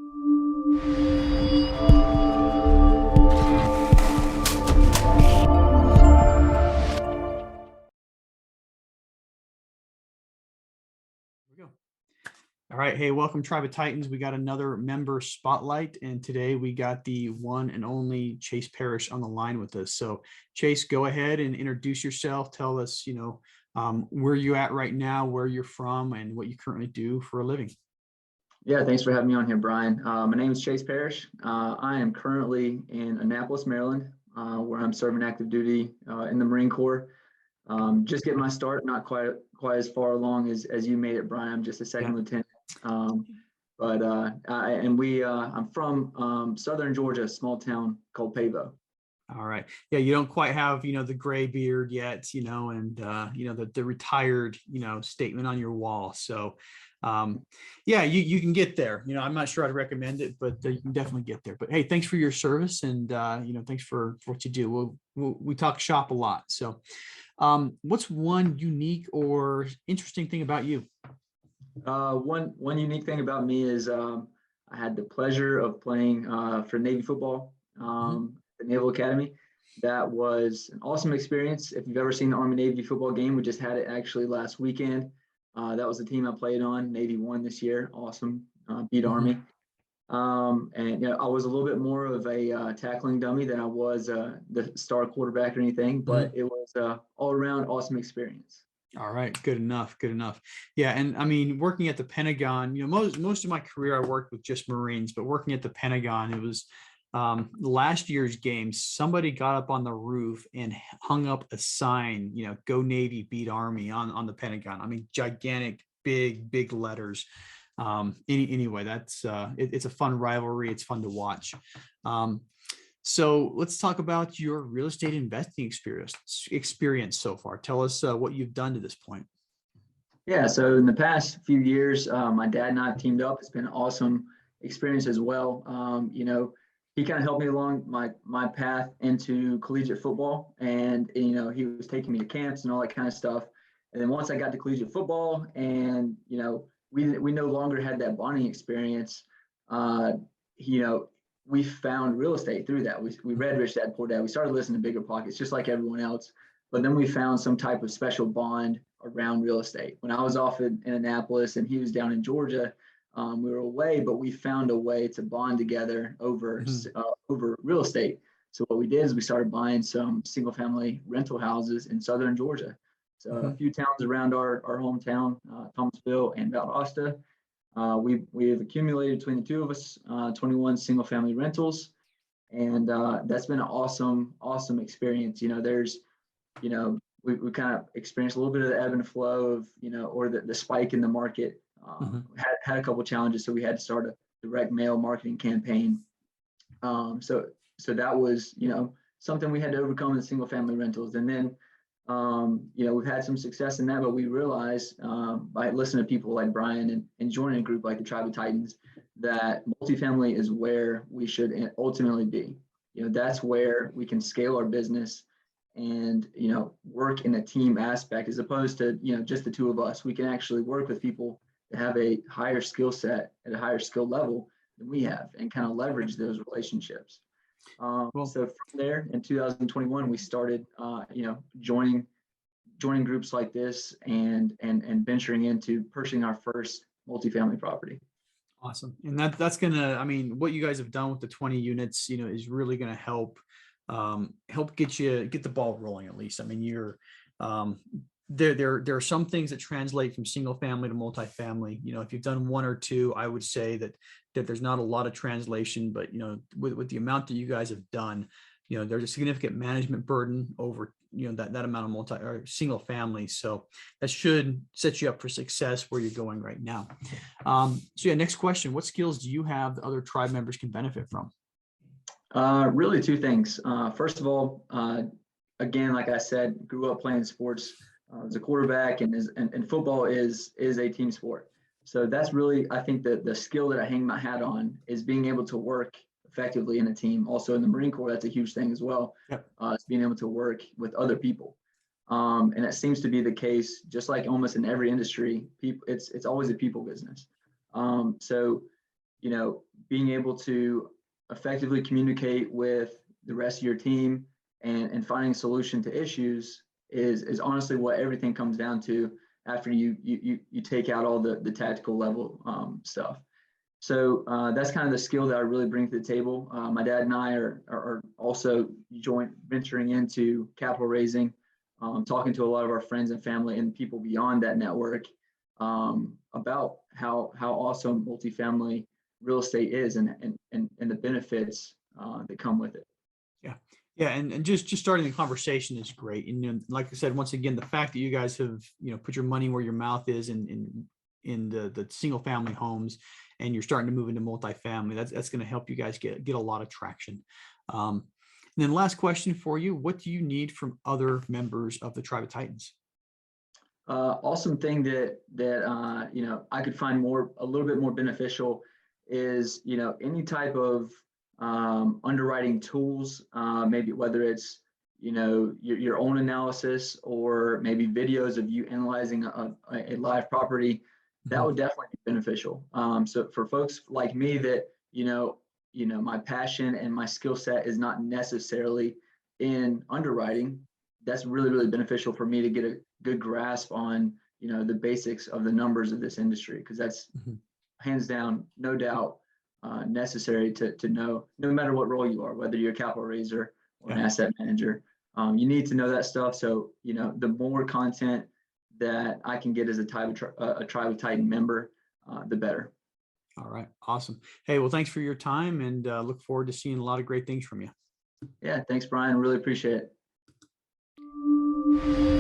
We go. All right. Hey, welcome, Tribe of Titans. We got another member spotlight, and today we got the one and only Chase Parrish on the line with us. So, Chase, go ahead and introduce yourself. Tell us, where you're at right now, where you're from, and what you currently do for a living. Yeah, thanks for having me on here, Brian. My name is Chase Parrish. I am currently in Annapolis, Maryland, where I'm serving active duty in the Marine Corps. Just getting my start, not quite as far along as you made it, Brian. I'm just a second lieutenant. I'm from southern Georgia, a small town called Pavo. All right. Yeah, you don't quite have, the gray beard yet, and the retired, statement on your wall. So yeah, you can get there. I'm not sure I'd recommend it, but you can definitely get there. But hey, thanks for your service, and thanks for what you do. We talk shop a lot. So what's one unique or interesting thing about you? One unique thing about me is I had the pleasure of playing for Navy football, the Naval Academy. That was an awesome experience. If you've ever seen the Army Navy football game, we just had it actually last weekend. That was the team I played on. Navy won this year. Awesome. Beat Army. And I was a little bit more of a tackling dummy than I was the star quarterback or anything, but it was all around awesome experience. All right, good enough. Yeah, and I mean, working at the Pentagon, most of my career I worked with just Marines, but working at the Pentagon, it was last year's game. Somebody got up on the roof and hung up a sign, "Go Navy, beat Army" on the Pentagon. I mean, gigantic, big letters. Anyway, that's it's a fun rivalry. It's fun to watch. So let's talk about your real estate investing experience so far. Tell us what you've done to this point. Yeah, so in the past few years, my dad and I have teamed up. It's been an awesome experience as well. He kind of helped me along my path into collegiate football, and he was taking me to camps and all that kind of stuff. And then once I got to collegiate football, and we no longer had that bonding experience, we found real estate through that. We read Rich Dad Poor Dad. We started listening to Bigger Pockets just like everyone else, but then we found some type of special bond around real estate. When I was off in Annapolis and he was down in Georgia, we were away, but we found a way to bond together over real estate. So what we did is we started buying some single family rental houses in southern Georgia. So a few towns around our hometown, Thomasville and Valdosta. We've accumulated between the two of us 21 single family rentals, and that's been an awesome experience. We kind of experienced a little bit of the ebb and flow of or the spike in the market. Had a couple challenges, so we had to start a direct mail marketing campaign. So that was something we had to overcome in single family rentals, and then we've had some success in that, but we realized by listening to people like Brian and joining a group like the Tribe of Titans that multifamily is where we should ultimately be. That's where we can scale our business and work in a team aspect as opposed to just the two of us. We can actually work with people that have a higher skill set at a higher skill level than we have and kind of leverage those relationships. So from there in 2021, we started, joining groups like this and venturing into purchasing our first multifamily property. Awesome. And that's what you guys have done with the 20 units, is really going to help get the ball rolling at least. I mean, you're there are some things that translate from single family to multifamily. If you've done one or two, I would say that there's not a lot of translation, but with the amount that you guys have done, there's a significant management burden over that amount of multi or single family. So that should set you up for success where you're going right now. Next question: what skills do you have that other tribe members can benefit from? Really two things. First of all, again, like I said, grew up playing sports. As a quarterback, and football is a team sport. So that's really, I think, the skill that I hang my hat on is being able to work effectively in a team. Also in the Marine Corps, that's a huge thing as well. Yep. It's being able to work with other people. And that seems to be the case, just like almost in every industry. It's always a people business. So being able to effectively communicate with the rest of your team and finding a solution to issues is honestly what everything comes down to after you take out all the tactical level stuff. So that's kind of the skill that I really bring to the table. My dad and I are also joint venturing into capital raising, talking to a lot of our friends and family and people beyond that network about how awesome multifamily real estate is and the benefits that come with it. Yeah. Yeah. And just starting the conversation is great. And like I said, once again, the fact that you guys have, put your money where your mouth is in the single family homes, and you're starting to move into multifamily, that's going to help you guys get a lot of traction. And then last question for you, what do you need from other members of the Tribe of Titans? Awesome thing that I could find a little bit more beneficial is any type of underwriting tools, maybe whether it's your own analysis or maybe videos of you analyzing a live property, that would definitely be beneficial. So for folks like me that my passion and my skill set is not necessarily in underwriting, that's really beneficial for me to get a good grasp on the basics of the numbers of this industry, because that's hands down, no doubt, necessary to know, no matter what role you are, whether you're a capital raiser or an asset manager. You need to know that stuff. So the more content that I can get as a Tribe of Titan member, the better. All right, awesome. Hey, well, thanks for your time, and look forward to seeing a lot of great things from you. Yeah, thanks, Brian. Really appreciate it.